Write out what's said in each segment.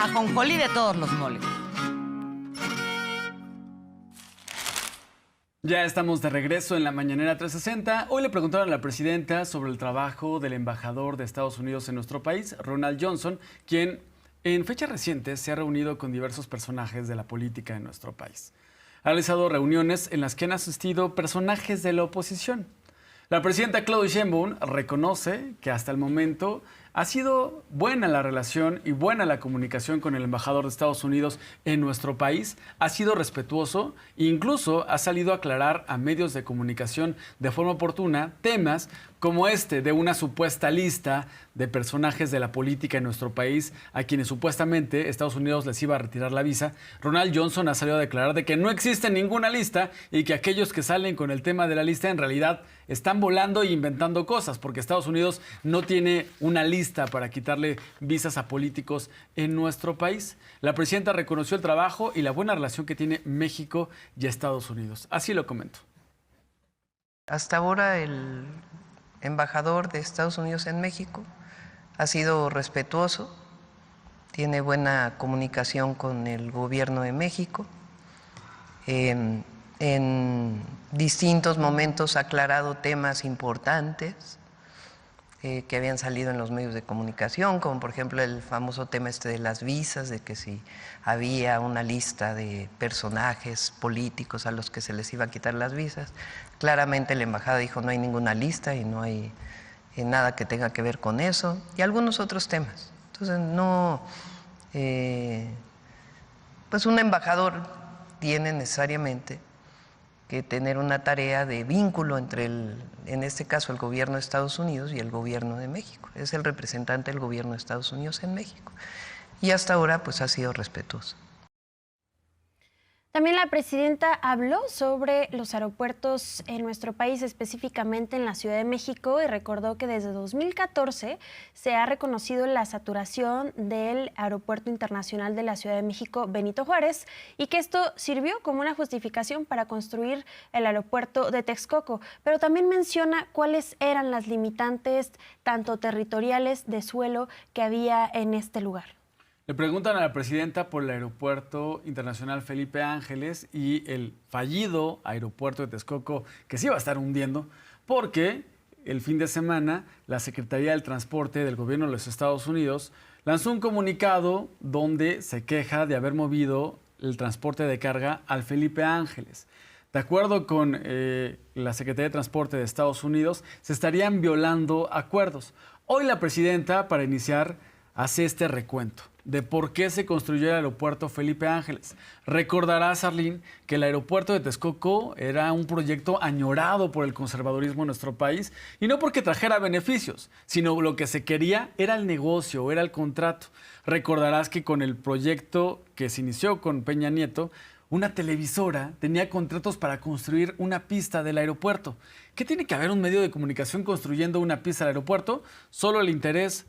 ajonjolí de todos los moles. Ya estamos de regreso en la Mañanera 360. Hoy le preguntaron a la presidenta sobre el trabajo del embajador de Estados Unidos en nuestro país, Ronald Johnson, quien en fechas recientes se ha reunido con diversos personajes de la política en nuestro país. Ha realizado reuniones en las que han asistido personajes de la oposición. La presidenta Claudia Sheinbaum reconoce que hasta el momento ha sido buena la relación y buena la comunicación con el embajador de Estados Unidos en nuestro país. Ha sido respetuoso e incluso ha salido a aclarar a medios de comunicación de forma oportuna temas como este de una supuesta lista de personajes de la política en nuestro país a quienes supuestamente Estados Unidos les iba a retirar la visa. Ronald Johnson ha salido a declarar de que no existe ninguna lista y que aquellos que salen con el tema de la lista en realidad están volando e inventando cosas, porque Estados Unidos no tiene una lista para quitarle visas a políticos en nuestro país. La presidenta reconoció el trabajo y la buena relación que tiene México y Estados Unidos. Así lo comentó. Hasta ahora el embajador de Estados Unidos en México ha sido respetuoso, tiene buena comunicación con el gobierno de México. En distintos momentos ha aclarado temas importantes que habían salido en los medios de comunicación, como por ejemplo el famoso tema de las visas, de que si había una lista de personajes políticos a los que se les iba a quitar las visas. Claramente la embajada dijo no hay ninguna lista y no hay nada que tenga que ver con eso, y algunos otros temas. Entonces no, pues un embajador tiene necesariamente que tener una tarea de vínculo entre en este caso el gobierno de Estados Unidos y el gobierno de México. Es el representante del gobierno de Estados Unidos en México. Y hasta ahora pues ha sido respetuoso. También la presidenta habló sobre los aeropuertos en nuestro país, específicamente en la Ciudad de México, y recordó que desde 2014 se ha reconocido la saturación del Aeropuerto Internacional de la Ciudad de México, Benito Juárez, y que esto sirvió como una justificación para construir el aeropuerto de Texcoco. Pero también menciona cuáles eran las limitantes, tanto territoriales, de suelo, que había en este lugar. Le preguntan a la presidenta por el Aeropuerto Internacional Felipe Ángeles y el fallido aeropuerto de Texcoco que se iba a estar hundiendo, porque el fin de semana la Secretaría del Transporte del Gobierno de los Estados Unidos lanzó un comunicado donde se queja de haber movido el transporte de carga al Felipe Ángeles. De acuerdo con la Secretaría de Transporte de Estados Unidos, se estarían violando acuerdos. Hoy la presidenta, para iniciar, hace este recuento de por qué se construyó el aeropuerto Felipe Ángeles. Recordarás, Arlene, que el aeropuerto de Texcoco era un proyecto añorado por el conservadurismo en nuestro país, y no porque trajera beneficios, sino lo que se quería era el negocio, era el contrato. Recordarás que con el proyecto que se inició con Peña Nieto, una televisora tenía contratos para construir una pista del aeropuerto. ¿Qué tiene que haber un medio de comunicación construyendo una pista del aeropuerto? Solo el interés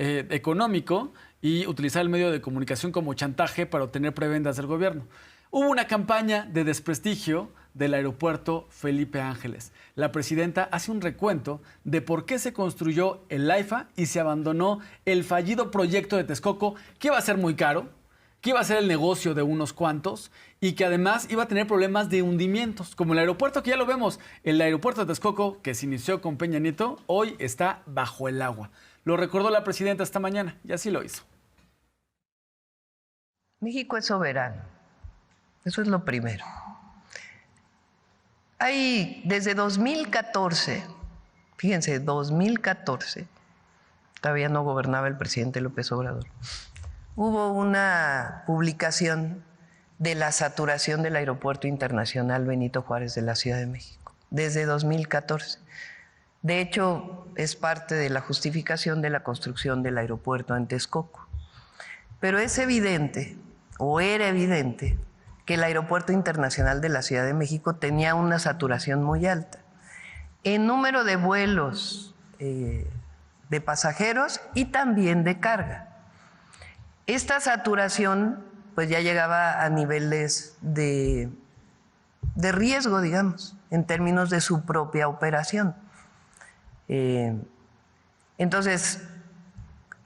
económico y utilizar el medio de comunicación como chantaje para obtener prebendas del gobierno. Hubo una campaña de desprestigio del aeropuerto Felipe Ángeles. La presidenta hace un recuento de por qué se construyó el AIFA y se abandonó el fallido proyecto de Texcoco, que iba a ser muy caro, que iba a ser el negocio de unos cuantos y que además iba a tener problemas de hundimientos, como el aeropuerto que ya lo vemos. El aeropuerto de Texcoco, que se inició con Peña Nieto, hoy está bajo el agua. Lo recordó la presidenta esta mañana y así lo hizo. México es soberano, eso es lo primero. Hay desde 2014, fíjense, 2014, todavía no gobernaba el presidente López Obrador, hubo una publicación de la saturación del Aeropuerto Internacional Benito Juárez de la Ciudad de México, desde 2014. De hecho, es parte de la justificación de la construcción del aeropuerto en Texcoco. Pero es evidente, o era evidente, que el Aeropuerto Internacional de la Ciudad de México tenía una saturación muy alta en número de vuelos de pasajeros y también de carga. Esta saturación pues ya llegaba a niveles de riesgo, digamos, en términos de su propia operación. Entonces,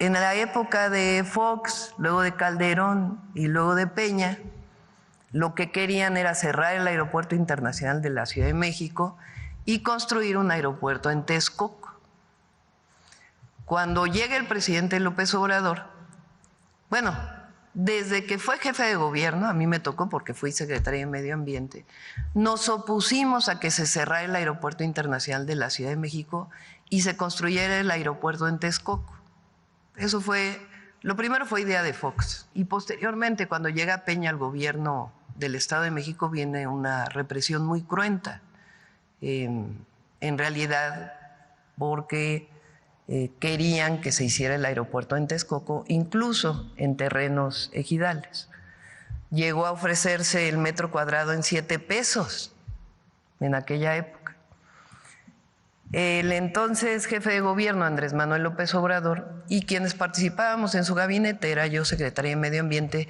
en la época de Fox, luego de Calderón y luego de Peña, lo que querían era cerrar el Aeropuerto Internacional de la Ciudad de México y construir un aeropuerto en Texcoco. Cuando llega el presidente López Obrador, bueno, desde que fue jefe de gobierno, a mí me tocó porque fui secretaria de Medio Ambiente, nos opusimos a que se cerrara el Aeropuerto Internacional de la Ciudad de México y se construyera el aeropuerto en Texcoco. Eso fue, lo primero fue idea de Fox. Y posteriormente, cuando llega Peña al gobierno del Estado de México, viene una represión muy cruenta. En realidad, porque querían que se hiciera el aeropuerto en Texcoco, incluso en terrenos ejidales. Llegó a ofrecerse el metro cuadrado en 7 pesos en aquella época. El entonces jefe de gobierno, Andrés Manuel López Obrador, y quienes participábamos en su gabinete, era yo secretaria de Medio Ambiente,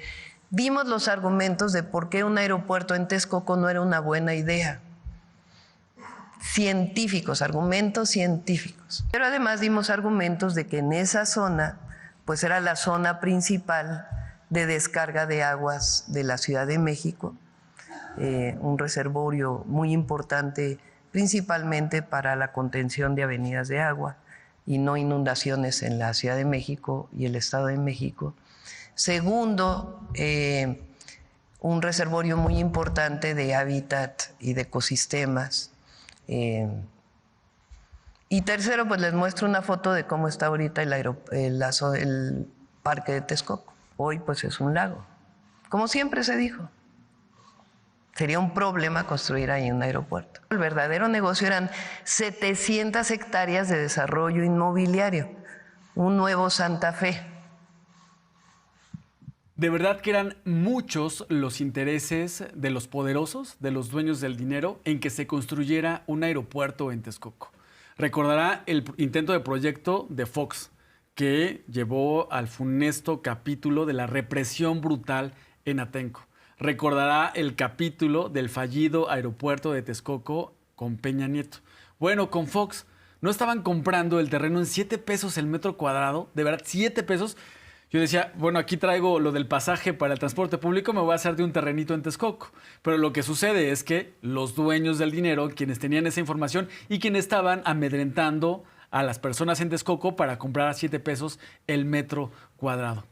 dimos los argumentos de por qué un aeropuerto en Texcoco no era una buena idea. Científicos, argumentos científicos. Pero además dimos argumentos de que en esa zona, pues era la zona principal de descarga de aguas de la Ciudad de México, un reservorio muy importante principalmente para la contención de avenidas de agua y no inundaciones en la Ciudad de México y el Estado de México. Segundo, un reservorio muy importante de hábitat y de ecosistemas. Y tercero, pues les muestro una foto de cómo está ahorita el parque de Texcoco. Hoy pues es un lago, como siempre se dijo. Sería un problema construir ahí un aeropuerto. El verdadero negocio eran 700 hectáreas de desarrollo inmobiliario, un nuevo Santa Fe. De verdad que eran muchos los intereses de los poderosos, de los dueños del dinero, en que se construyera un aeropuerto en Texcoco. Recordará el intento de proyecto de Fox, que llevó al funesto capítulo de la represión brutal en Atenco. Recordará el capítulo del fallido aeropuerto de Texcoco con Peña Nieto. Bueno, con Fox no estaban comprando el terreno en 7 pesos el metro cuadrado, de verdad, 7 pesos. Yo decía, bueno, aquí traigo lo del pasaje para el transporte público, me voy a hacer de un terrenito en Texcoco. Pero lo que sucede es que los dueños del dinero, quienes tenían esa información y quienes estaban amedrentando a las personas en Texcoco para comprar a 7 pesos el metro cuadrado.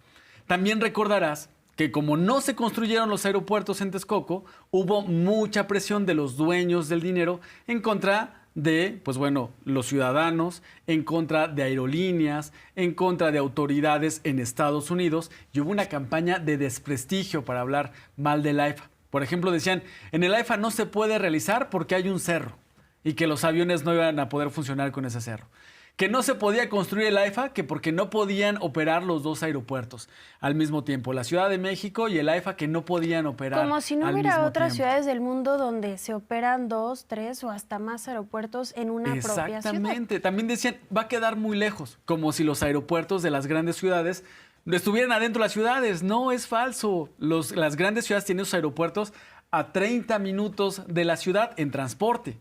También recordarás que como no se construyeron los aeropuertos en Texcoco, hubo mucha presión de los dueños del dinero en contra de, pues bueno, los ciudadanos, en contra de aerolíneas, en contra de autoridades en Estados Unidos, y hubo una campaña de desprestigio para hablar mal del AIFA. Por ejemplo, decían, en el AIFA no se puede realizar porque hay un cerro y que los aviones no iban a poder funcionar con ese cerro. Que no se podía construir el AIFA, que porque no podían operar los dos aeropuertos al mismo tiempo. La Ciudad de México y el AIFA que no podían operar al mismo tiempo. Como si no hubiera otras ciudades del mundo donde se operan 2, 3 o hasta más aeropuertos en una propia ciudad. Exactamente. También decían, va a quedar muy lejos, como si los aeropuertos de las grandes ciudades estuvieran adentro de las ciudades. No, es falso. Las grandes ciudades tienen sus aeropuertos a 30 minutos de la ciudad en transporte.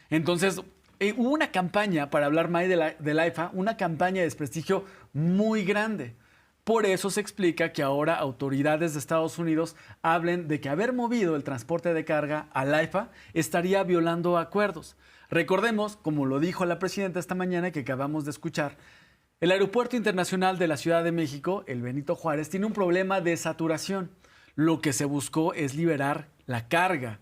Entonces, hubo una campaña para hablar mal del AIFA, una campaña de desprestigio muy grande. Por eso se explica que ahora autoridades de Estados Unidos hablen de que haber movido el transporte de carga al AIFA estaría violando acuerdos. Recordemos, como lo dijo la presidenta esta mañana que acabamos de escuchar, el Aeropuerto Internacional de la Ciudad de México, el Benito Juárez, tiene un problema de saturación. Lo que se buscó es liberar la carga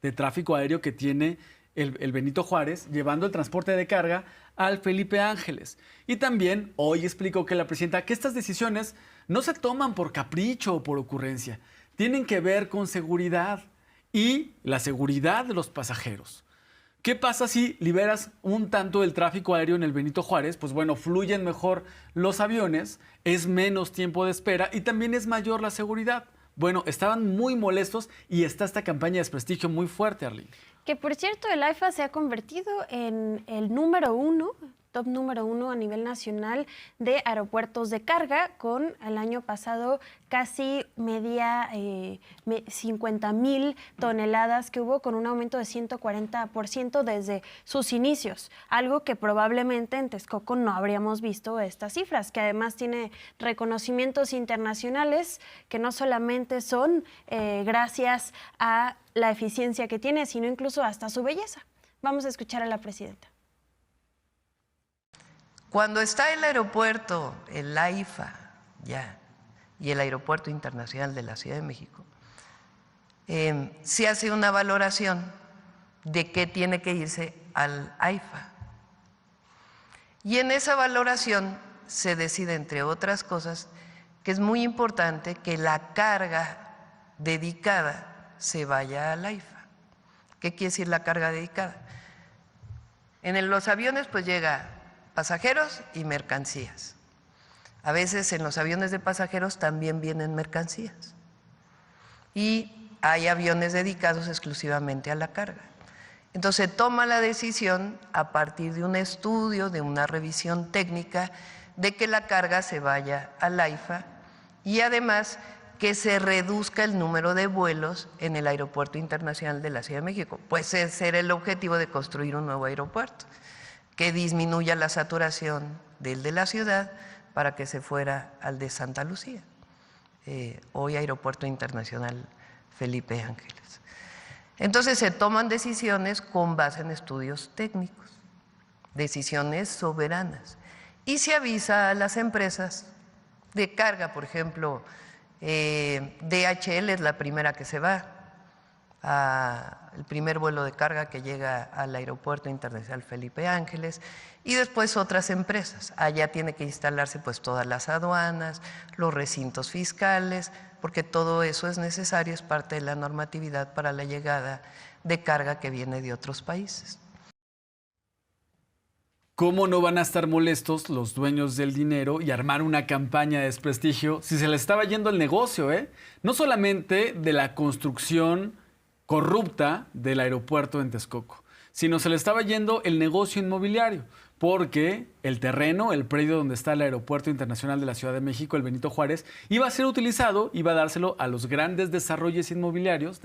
de tráfico aéreo que tiene el Benito Juárez, llevando el transporte de carga al Felipe Ángeles. Y también hoy explicó que la presidenta que estas decisiones no se toman por capricho o por ocurrencia, tienen que ver con seguridad y la seguridad de los pasajeros. ¿Qué pasa si liberas un tanto el tráfico aéreo en el Benito Juárez? Pues bueno, fluyen mejor los aviones, es menos tiempo de espera y también es mayor la seguridad. Bueno, estaban muy molestos y está esta campaña de desprestigio muy fuerte, Arlene. Que por cierto, el AIFA se ha convertido en el top número uno a nivel nacional de aeropuertos de carga, con el año pasado casi 50,000 toneladas que hubo, con un aumento de 140% desde sus inicios, algo que probablemente en Texcoco no habríamos visto estas cifras, que además tiene reconocimientos internacionales que no solamente son gracias a la eficiencia que tiene, sino incluso hasta su belleza. Vamos a escuchar a la presidenta. Cuando está el aeropuerto, el AIFA ya, y el Aeropuerto Internacional de la Ciudad de México, se hace una valoración de qué tiene que irse al AIFA. Y en esa valoración se decide, entre otras cosas, que es muy importante que la carga dedicada se vaya al AIFA. ¿Qué quiere decir la carga dedicada? En los aviones pues llega pasajeros y mercancías. A veces en los aviones de pasajeros también vienen mercancías. Y hay aviones dedicados exclusivamente a la carga. Entonces se toma la decisión a partir de un estudio, de una revisión técnica, de que la carga se vaya al AIFA y además que se reduzca el número de vuelos en el Aeropuerto Internacional de la Ciudad de México. Pues ese era el objetivo de construir un nuevo aeropuerto, que disminuya la saturación del de la ciudad para que se fuera al de Santa Lucía, hoy Aeropuerto Internacional Felipe Ángeles. Entonces se toman decisiones con base en estudios técnicos, decisiones soberanas, y se avisa a las empresas de carga. Por ejemplo, DHL es la primera que se va, el primer vuelo de carga que llega al Aeropuerto Internacional Felipe Ángeles, y después otras empresas. Allá tiene que instalarse pues todas las aduanas, los recintos fiscales, porque todo eso es necesario, es parte de la normatividad para la llegada de carga que viene de otros países. ¿Cómo no van a estar molestos los dueños del dinero y armar una campaña de desprestigio si se les estaba yendo el negocio, No solamente de la construcción corrupta del aeropuerto en Texcoco, sino se le estaba yendo el negocio inmobiliario, porque el terreno, el predio donde está el Aeropuerto Internacional de la Ciudad de México, el Benito Juárez, iba a ser utilizado, iba a dárselo a los grandes desarrolladores inmobiliarios,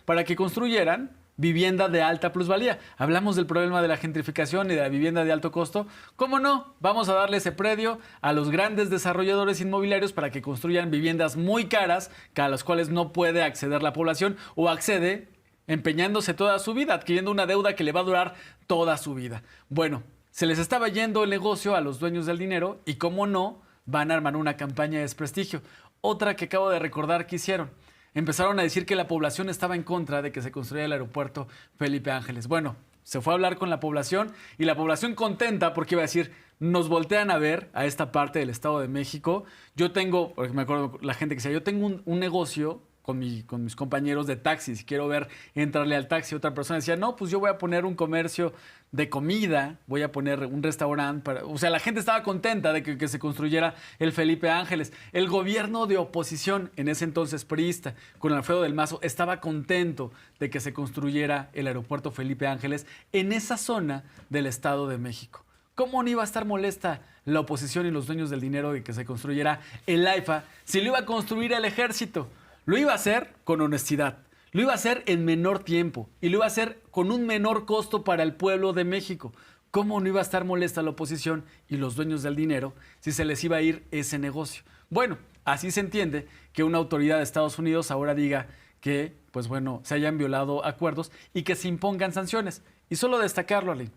para que construyeran vivienda de alta plusvalía. Hablamos del problema de la gentrificación y de la vivienda de alto costo. ¿Cómo no? Vamos a darle ese predio a los grandes desarrolladores inmobiliarios para que construyan viviendas muy caras, a las cuales no puede acceder la población, o accede empeñándose toda su vida, adquiriendo una deuda que le va a durar toda su vida. Bueno, se les estaba yendo el negocio a los dueños del dinero y, cómo no, van a armar una campaña de desprestigio. Otra que acabo de recordar que hicieron. Empezaron a decir que la población estaba en contra de que se construyera el aeropuerto Felipe Ángeles. Bueno, se fue a hablar con la población y la población contenta, porque iba a decir, nos voltean a ver a esta parte del Estado de México. Yo tengo, porque me acuerdo la gente que decía, yo tengo un negocio con mis compañeros de taxi, si quiero ver entrarle al taxi. Otra persona decía, no, pues yo voy a poner un comercio de comida, voy a poner un restaurante. O sea, la gente estaba contenta de que se construyera el Felipe Ángeles. El gobierno de oposición, en ese entonces priista, con Alfredo del Mazo, estaba contento de que se construyera el aeropuerto Felipe Ángeles en esa zona del Estado de México. ¿Cómo no iba a estar molesta la oposición y los dueños del dinero de que se construyera el AIFA si lo iba a construir el ejército? Lo iba a hacer con honestidad, lo iba a hacer en menor tiempo y lo iba a hacer con un menor costo para el pueblo de México. ¿Cómo no iba a estar molesta la oposición y los dueños del dinero si se les iba a ir ese negocio? Bueno, así se entiende que una autoridad de Estados Unidos ahora diga que, pues bueno, se hayan violado acuerdos y que se impongan sanciones. Y solo destacarlo, Ale,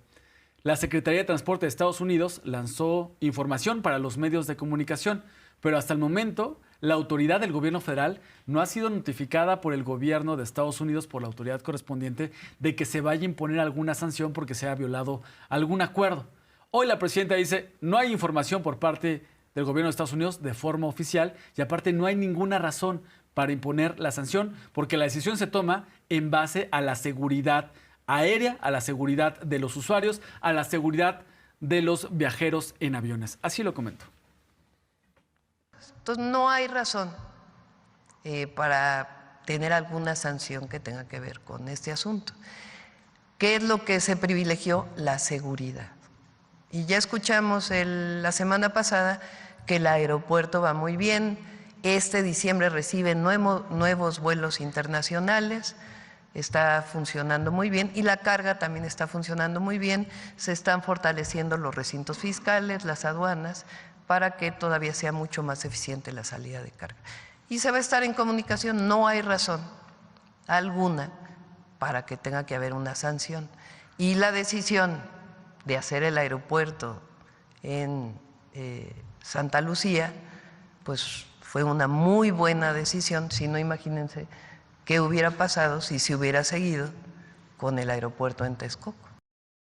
la Secretaría de Transporte de Estados Unidos lanzó información para los medios de comunicación, pero hasta el momento la autoridad del gobierno federal no ha sido notificada por el gobierno de Estados Unidos, por la autoridad correspondiente, de que se vaya a imponer alguna sanción porque se ha violado algún acuerdo. Hoy la presidenta dice, no hay información por parte del gobierno de Estados Unidos de forma oficial, y aparte no hay ninguna razón para imponer la sanción, porque la decisión se toma en base a la seguridad aérea, a la seguridad de los usuarios, a la seguridad de los viajeros en aviones. Así lo comento. Entonces no hay razón para tener alguna sanción que tenga que ver con este asunto. ¿Qué es lo que se privilegió? La seguridad. Y ya escuchamos la semana pasada que el aeropuerto va muy bien. Este diciembre recibe nuevos vuelos internacionales, está funcionando muy bien y la carga también está funcionando muy bien. Se están fortaleciendo los recintos fiscales, las aduanas, para que todavía sea mucho más eficiente la salida de carga. Y se va a estar en comunicación, no hay razón alguna para que tenga que haber una sanción. Y la decisión de hacer el aeropuerto en Santa Lucía, pues fue una muy buena decisión. Si no, imagínense qué hubiera pasado si se hubiera seguido con el aeropuerto en Texcoco.